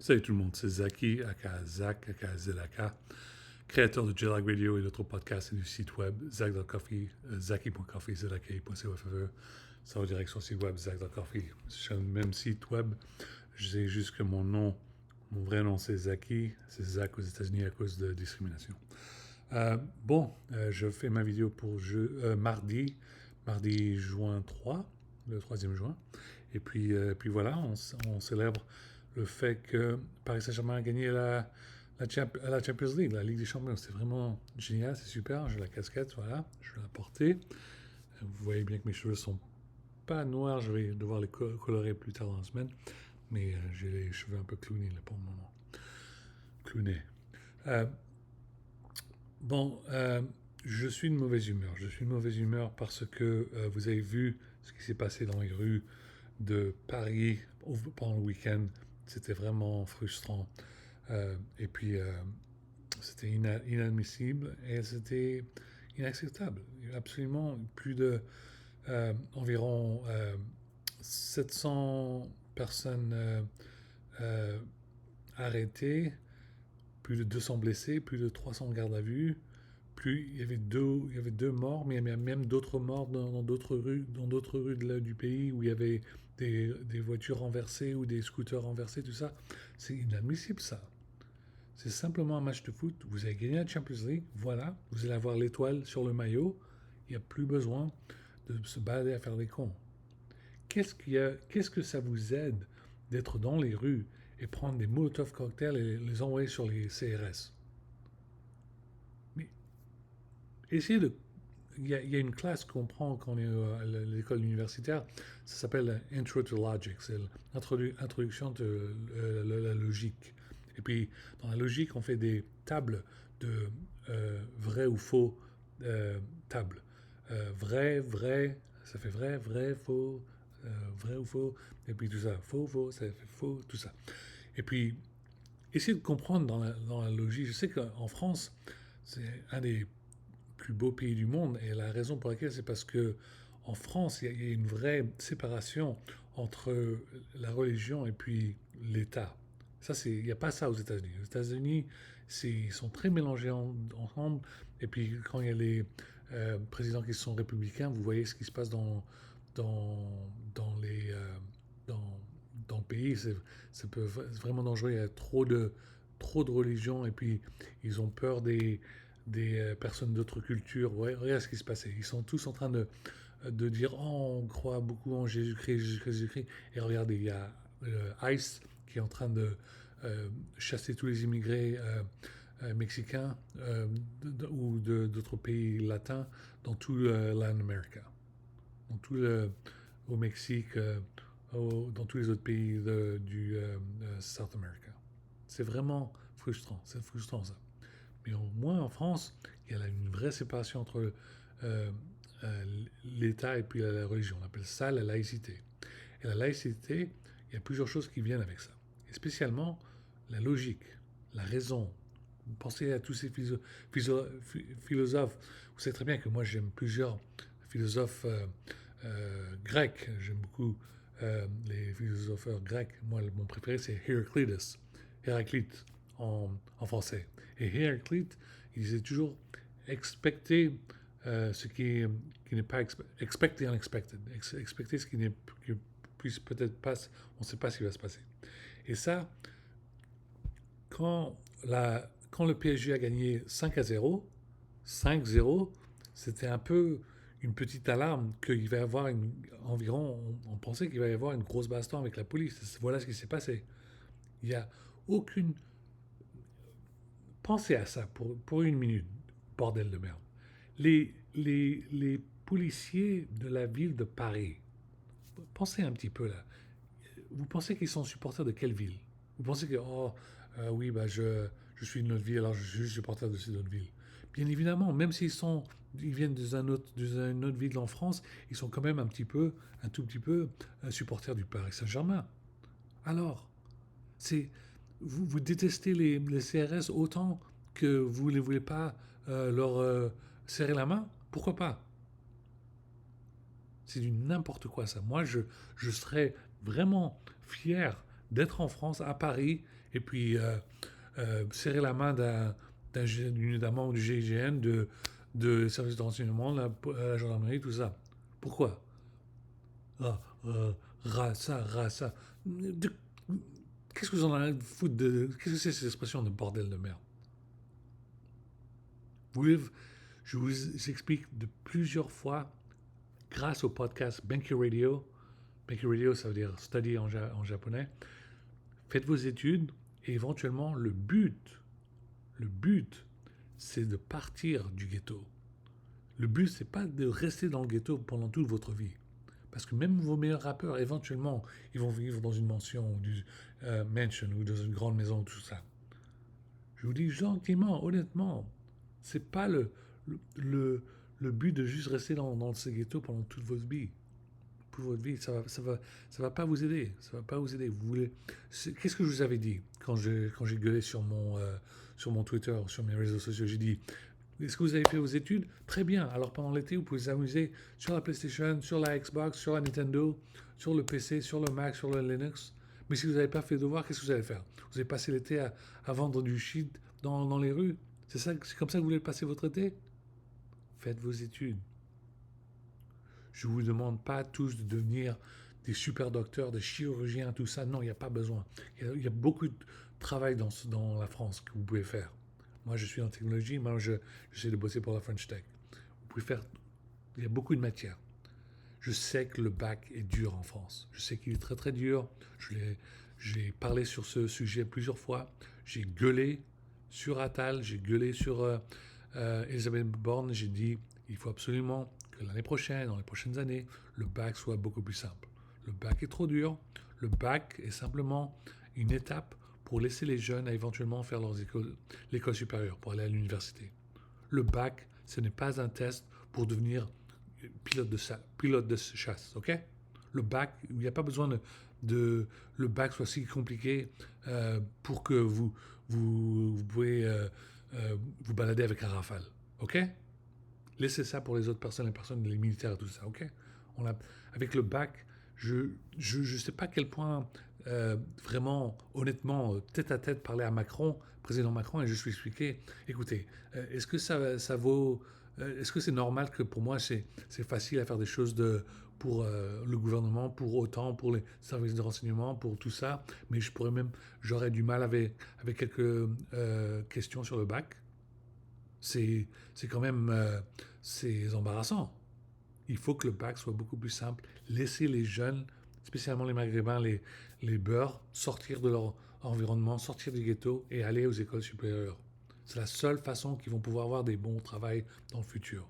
Salut tout le monde, c'est Zaki, aka Zach, aka Zelaka, créateur de J-Lag Radio et d'autres podcasts et du site web Zach.coffee, Zaki.coffee, Zelaki.coffee. Ça va direct sur le site web Zach.coffee. Sur le même site web, je sais juste que mon vrai nom c'est Zaki, c'est Zach aux États-Unis à cause de discrimination. Je fais ma vidéo pour mardi juin 3, le 3e juin. Et puis voilà, on célèbre le fait que Paris Saint-Germain a gagné la Champions League, la Ligue des Champions. C'est vraiment génial, c'est super. J'ai la casquette, voilà, je vais la porter. Vous voyez bien que mes cheveux sont pas noirs, je vais devoir les colorer plus tard dans la semaine. Mais j'ai les cheveux un peu clownés là pour le moment. Clownés. Euh, Bon, je suis de mauvaise humeur. Je suis de mauvaise humeur parce que vous avez vu ce qui s'est passé dans les rues de Paris pendant le week-end. C'était vraiment frustrant. Et puis, c'était inadmissible et c'était inacceptable. Absolument plus de environ 700 personnes euh, arrêtées, plus de 200 blessés, plus de 300 gardes à vue. Il y avait deux morts, mais il y avait même d'autres morts dans d'autres rues du pays où il y avait des voitures renversées ou des scooters renversés, tout ça. C'est inadmissible ça. C'est simplement un match de foot. Vous avez gagné la Champions League, voilà. Vous allez avoir l'étoile sur le maillot. Il n'y a plus besoin de se balader à faire des cons. Qu'est-ce que ça vous aide d'être dans les rues et prendre des Molotov cocktails et les envoyer sur les CRS? Mais essayez de. Il y a une classe qu'on prend quand on est à l'école universitaire, ça s'appelle Intro to Logic, c'est l'introduction de la logique. Et puis, dans la logique, on fait des tables de vrai ou faux tables. Vrai, ça fait vrai, faux, vrai ou faux, et puis tout ça, faux, ça fait faux, tout ça. Et puis, essayez de comprendre dans la logique. Je sais qu'en France, c'est un des plus beau pays du monde. Et la raison pour laquelle, c'est parce que en France, il y a une vraie séparation entre la religion et puis l'État. Il n'y a pas ça aux États-Unis. Aux États-Unis, ils sont très mélangés ensemble. Et puis, quand il y a les présidents qui sont républicains, vous voyez ce qui se passe dans, dans les, dans, dans le pays. C'est vraiment dangereux. Il y a trop de religions. Et puis, ils ont peur des personnes d'autres cultures. Ouais, regarde ce qui se passait. Ils sont tous en train de dire oh, on croit beaucoup en Jésus-Christ, Jésus-Christ, Jésus-Christ. Et regardez, il y a ICE qui est en train de chasser tous les immigrés mexicains ou d'autres pays latins dans tout Latin America, dans tout au Mexique, dans tous les autres pays du South America. C'est frustrant ça. Mais au moins en France, il y a une vraie séparation entre euh, l'État et puis la religion. On appelle ça la laïcité. Et la laïcité, il y a plusieurs choses qui viennent avec ça. Et spécialement la logique, la raison. Vous pensez à tous ces philosophes. Vous savez très bien que moi j'aime plusieurs philosophes grecs. J'aime beaucoup les philosopheurs grecs. Moi, mon préféré, c'est Héraclite en français. Et Héraclite, il disait toujours expecter ce qui n'est pas expecter unexpected, expecter ce qui puisse peut-être pas, on ne sait pas ce qui va se passer. Et ça, quand, quand le PSG a gagné 5-0, 5-0, c'était un peu une petite alarme qu'il va y avoir environ, on pensait qu'il va y avoir une grosse baston avec la police. Voilà ce qui s'est passé. Il n'y a aucune. Pensez à ça pour une minute, bordel de merde. Les policiers de la ville de Paris, pensez un petit peu là. Vous pensez qu'ils sont supporters de quelle ville? Vous pensez que, oh, oui, bah, je suis de notre ville, alors je suis juste supporter de cette autre ville. Bien évidemment, même ils viennent d'une autre ville en France, ils sont quand même un tout petit peu, supporters du Paris Saint-Germain. Alors, c'est, vous détestez les CRS autant que vous ne voulez pas leur serrer la main? Pourquoi pas? C'est du n'importe quoi ça. Moi, je serais vraiment fier d'être en France, à Paris, et puis serrer la main d'un membre du GIGN, de service de renseignement, la gendarmerie, tout ça. Pourquoi? Ah, rasa. Qu'est-ce que vous en avez à foutre de. Qu'est-ce que c'est cette expression de bordel de merde? Vous, je vous explique de plusieurs fois, grâce au podcast Banky Radio. Banky Radio, ça veut dire study en japonais. Faites vos études et éventuellement le but, c'est de partir du ghetto. Le but, c'est pas de rester dans le ghetto pendant toute votre vie. Parce que même vos meilleurs rappeurs, éventuellement, ils vont vivre dans une mansion ou du mansion ou dans une grande maison, tout ça. Je vous dis gentiment, honnêtement, c'est pas le, le but de juste rester dans ce ghetto pendant toute votre vie. Pour votre vie, ça va pas vous aider. Ça va pas vous aider. Qu'est-ce que je vous avais dit quand j'ai gueulé sur mon Twitter, sur mes réseaux sociaux? J'ai dit, est-ce que vous avez fait vos études? Très bien. Alors pendant l'été, vous pouvez vous amuser sur la PlayStation, sur la Xbox, sur la Nintendo, sur le PC, sur le Mac, sur le Linux. Mais si vous n'avez pas fait de devoir, qu'est-ce que vous allez faire? Vous allez passer l'été à vendre du shit dans les rues? C'est comme ça que vous voulez passer votre été? Faites vos études. Je ne vous demande pas tous de devenir des super docteurs, des chirurgiens, tout ça. Non, il n'y a pas besoin. Il y a beaucoup de travail dans la France que vous pouvez faire. Moi, je suis en technologie. Moi, j'essaie de bosser pour la French Tech. Vous pouvez faire. Il y a beaucoup de matières. Je sais que le bac est dur en France. Je sais qu'il est très très dur. J'ai parlé sur ce sujet plusieurs fois. J'ai gueulé sur Attal. J'ai gueulé sur Elisabeth Borne. J'ai dit il faut absolument que l'année prochaine, dans les prochaines années, le bac soit beaucoup plus simple. Le bac est trop dur. Le bac est simplement une étape pour laisser les jeunes à éventuellement faire l'école supérieure, pour aller à l'université. Le bac, ce n'est pas un test pour devenir pilote de chasse, ok? Le bac, il n'y a pas besoin le bac soit si compliqué pour que vous pouvez vous balader avec un rafale, ok? Laissez ça pour les autres personnes, les militaires et tout ça, ok? Avec le bac, je sais pas à quel point, vraiment, honnêtement, tête à tête, parler à Macron, président Macron, et je suis expliqué, écoutez, est-ce que ça vaut... est-ce que c'est normal que pour moi, c'est facile à faire des choses pour le gouvernement, pour OTAN, pour les services de renseignement, pour tout ça, mais j'aurais du mal avec quelques questions sur le bac. C'est quand même c'est embarrassant. Il faut que le bac soit beaucoup plus simple. Laisser les jeunes, spécialement les maghrébins, les beurs, sortir de leur environnement, sortir du ghetto et aller aux écoles supérieures. C'est la seule façon qu'ils vont pouvoir avoir des bons travails dans le futur.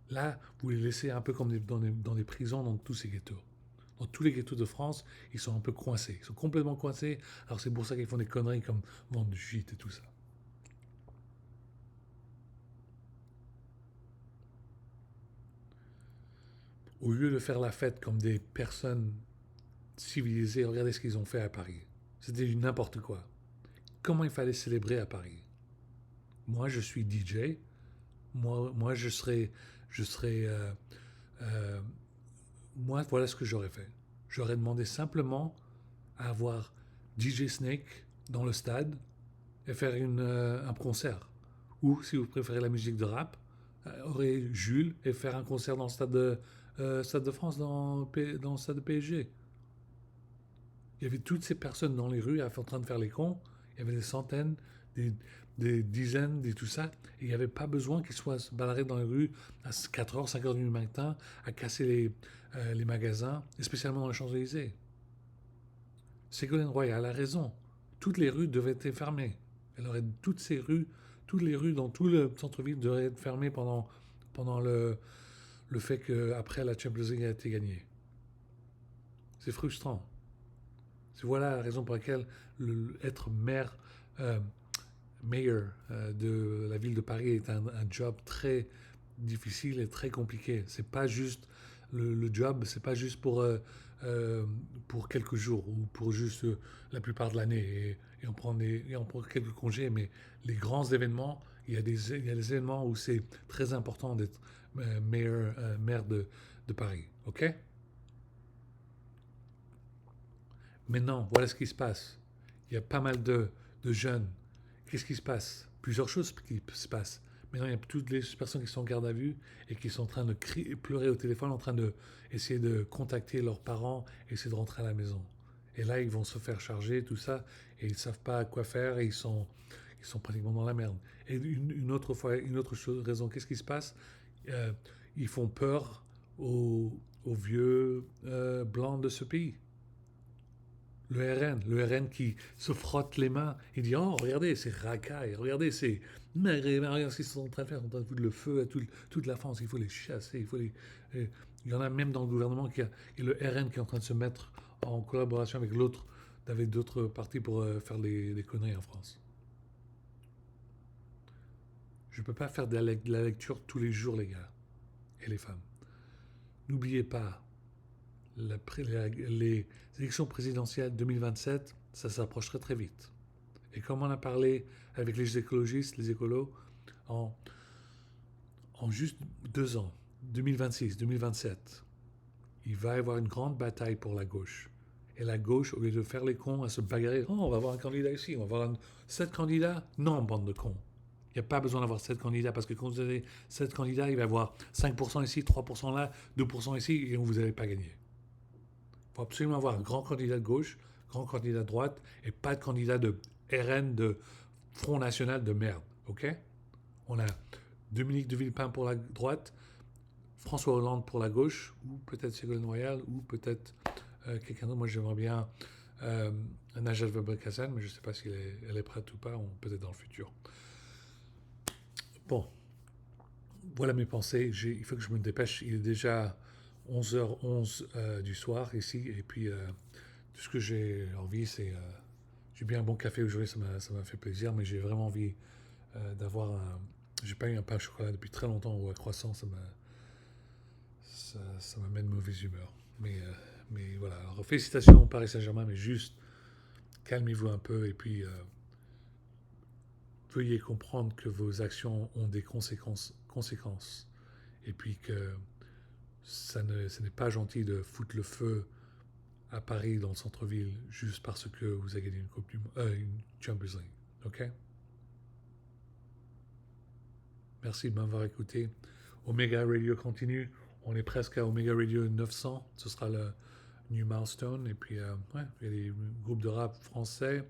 Là, vous les laissez un peu comme dans des prisons, dans tous ces ghettos. Dans tous les ghettos de France, ils sont un peu coincés. Ils sont complètement coincés. Alors c'est pour ça qu'ils font des conneries comme vendre du shit et tout ça. Au lieu de faire la fête comme des personnes civilisées, regardez ce qu'ils ont fait à Paris. C'était du n'importe quoi. Comment il fallait célébrer à Paris? Moi, je suis DJ. Moi je serais euh, moi, voilà ce que j'aurais fait. J'aurais demandé simplement à avoir DJ Snake dans le stade et faire un concert. Ou, si vous préférez la musique de rap, aurait Jules et faire un concert dans le stade de France, dans le stade de PSG. Il y avait toutes ces personnes dans les rues en train de faire les cons. Il y avait des centaines, des, des dizaines, tout ça. Et il n'y avait pas besoin qu'ils soient baladés dans les rues à 4h, 5h du matin, à casser les magasins, et spécialement dans les Champs-Élysées. Ségolène Royal a raison. Toutes les rues devaient être fermées. Toutes les rues dans tout le centre-ville devraient être fermées pendant le fait qu'après la Champions League a été gagnée. C'est frustrant. Voilà la raison pour laquelle être mayor de la ville de Paris est un job très difficile et très compliqué. C'est pas juste le job, c'est pas juste pour quelques jours ou pour juste la plupart de l'année et on prend quelques congés, mais les grands événements, il y a des événements où c'est très important d'être maire de Paris, ok? Maintenant, voilà ce qui se passe. Il y a pas mal de jeunes. Qu'est-ce qui se passe? Plusieurs choses qui se passent. Maintenant, il y a toutes les personnes qui sont en garde à vue et qui sont en train de pleurer au téléphone, en train de essayer de contacter leurs parents, essayer de rentrer à la maison. Et là, ils vont se faire charger, tout ça, et ils ne savent pas quoi faire, et ils sont pratiquement dans la merde. Et une autre fois, une autre chose, raison, qu'est-ce qui se passe? Euh, Ils font peur aux vieux blancs de ce pays. Le RN qui se frotte les mains et dit oh regardez c'est racaille, regardez c'est mais regarde ce qu'ils sont en train de faire, ils sont en train de foutre le feu à toute la France, il faut les chasser, il y en a même dans le gouvernement qui a le RN qui est en train de se mettre en collaboration avec l'autre, avec d'autres partis pour faire des conneries en France. Je ne peux pas faire de la lecture tous les jours les gars et les femmes. N'oubliez pas, les élections présidentielles 2027, ça s'approche très très vite. Et comme on a parlé avec les écologistes, les écolos, en, en juste 2 ans, 2026, 2027, il va y avoir une grande bataille pour la gauche. Et la gauche, au lieu de faire les cons, à se bagarrer, oh, on va avoir un candidat ici, on va avoir 7 candidats. Non, bande de cons. Il n'y a pas besoin d'avoir 7 candidats, parce que quand vous avez 7 candidats, il va y avoir 5% ici, 3% là, 2% ici, et vous n'allez pas gagner. Il faut absolument avoir un grand candidat de gauche, grand candidat de droite, et pas de candidat de RN, de Front National de merde. Ok? On a Dominique de Villepin pour la droite, François Hollande pour la gauche, ou peut-être Ségolène Royal, ou peut-être quelqu'un d'autre. Moi, j'aimerais bien Najat Vallaud-Belkacem, mais je ne sais pas si elle est prête ou pas, ou peut-être dans le futur. Bon, voilà mes pensées. Il faut que je me dépêche. Il est déjà 11h11 du soir ici, et puis tout ce que j'ai envie, c'est... j'ai bu un bon café aujourd'hui, ça m'a fait plaisir, mais j'ai vraiment envie d'avoir un... J'ai pas eu un pain au chocolat depuis très longtemps ou un croissant, ça m'amène mauvaise humeur. Mais voilà, alors félicitations au Paris Saint-Germain, mais juste calmez-vous un peu et puis veuillez comprendre que vos actions ont des conséquences et puis que ce n'est pas gentil de foutre le feu à Paris dans le centre-ville juste parce que vous avez gagné une Champions League. Ok? Merci de m'avoir écouté. Omega Radio continue. On est presque à Omega Radio 900. Ce sera le new milestone. Et puis, ouais, il y a des groupes de rap français.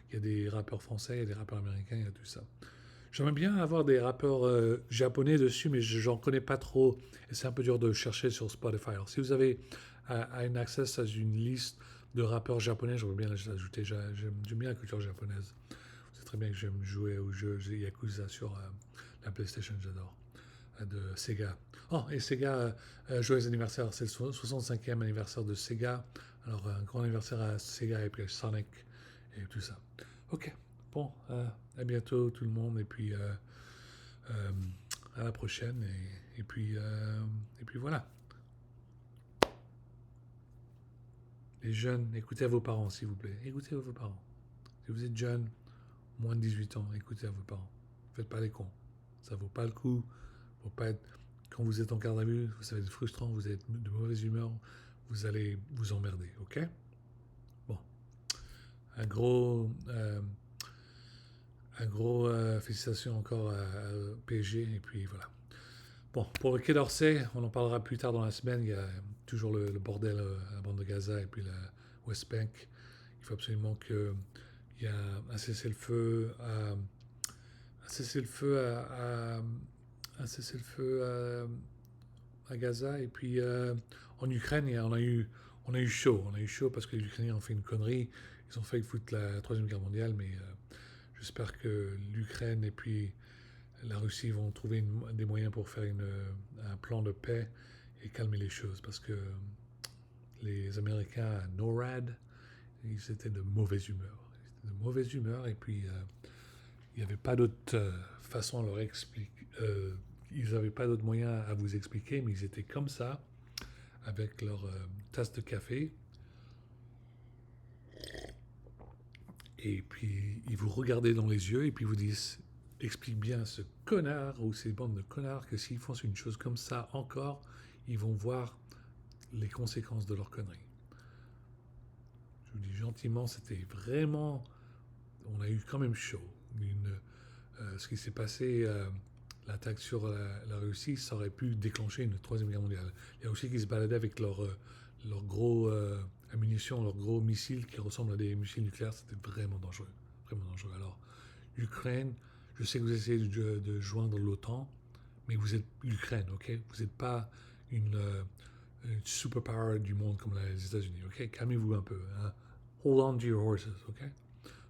Il y a des rappeurs français, il y a des rappeurs américains, il y a tout ça. J'aimerais bien avoir des rappeurs japonais dessus, mais j'en connais pas trop. Et c'est un peu dur de chercher sur Spotify. Alors, si vous avez un access à une liste de rappeurs japonais, j'aimerais bien les ajouter. J'aime bien la culture japonaise. C'est très bien que j'aime jouer aux jeux Yakuza sur la PlayStation, j'adore. De Sega. Oh, et Sega, joyeux anniversaire, c'est le 65e anniversaire de Sega. Alors, un grand anniversaire à Sega et puis à Sonic et tout ça. Ok, bon, à bientôt tout le monde et puis euh, à la prochaine et puis voilà. Les jeunes, écoutez à vos parents s'il vous plaît. Écoutez à vos parents. Si vous êtes jeune, moins de 18 ans, écoutez à vos parents. Faites pas les cons. Ça vaut pas le coup. Faut pas être... Quand vous êtes en garde à vue, ça va être frustrant, vous êtes de mauvaise humeur, vous allez vous emmerder, ok? Bon, un gros, félicitations encore à PSG, et puis voilà. Bon, pour le Quai d'Orsay, on en parlera plus tard dans la semaine, il y a toujours le bordel à la bande de Gaza et puis la West Bank. Il faut absolument qu'il y ait un cessez-le-feu un cessez-le-feu un cessez-le-feu à Gaza et puis en Ukraine on a eu chaud parce que les Ukrainiens ont fait une connerie, ils ont failli foutre la troisième guerre mondiale, mais j'espère que l'Ukraine et puis la Russie vont trouver des moyens pour faire un plan de paix et calmer les choses parce que les Américains à NORAD ils étaient de mauvaise humeur et puis il n'y avait pas d'autre façon à leur expliquer. Ils n'avaient pas d'autre moyen à vous expliquer, mais ils étaient comme ça, avec leur tasse de café. Et puis, ils vous regardaient dans les yeux et puis ils vous disent explique bien à ce connard ou ces bandes de connards que s'ils font une chose comme ça encore, ils vont voir les conséquences de leur connerie. je vous dis gentiment, c'était vraiment... On a eu quand même chaud. Ce qui s'est passé, l'attaque sur la Russie, ça aurait pu déclencher une troisième guerre mondiale. Il y a aussi qui se baladaient avec leur gros ammunition, leurs gros missiles qui ressemblent à des missiles nucléaires. C'était vraiment dangereux. Vraiment dangereux. Alors, Ukraine, je sais que vous essayez de joindre l'OTAN, mais vous êtes l'Ukraine, ok? Vous n'êtes pas une superpower du monde comme les États-Unis, ok? Calmez-vous un peu. Hein? Hold on to your horses, ok?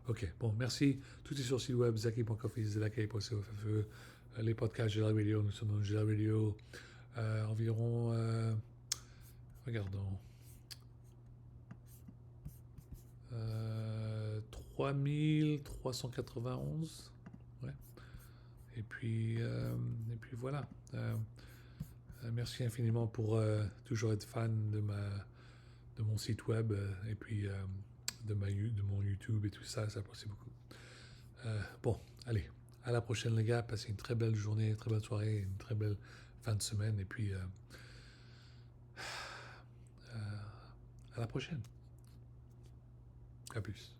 Ok, bon, merci. Tout est sur le site web, zaki.coffee, zaki.coffee. Les podcasts Gela Radio, nous sommes dans Gela Radio. Environ, regardons, 3391. Ouais. Et puis voilà. Merci infiniment pour toujours être fan de mon site web et puis de mon YouTube et tout ça. Ça apprécie beaucoup. Bon, allez, à la prochaine les gars, passez une très belle journée, une très belle soirée, une très belle fin de semaine et puis à la prochaine. À plus.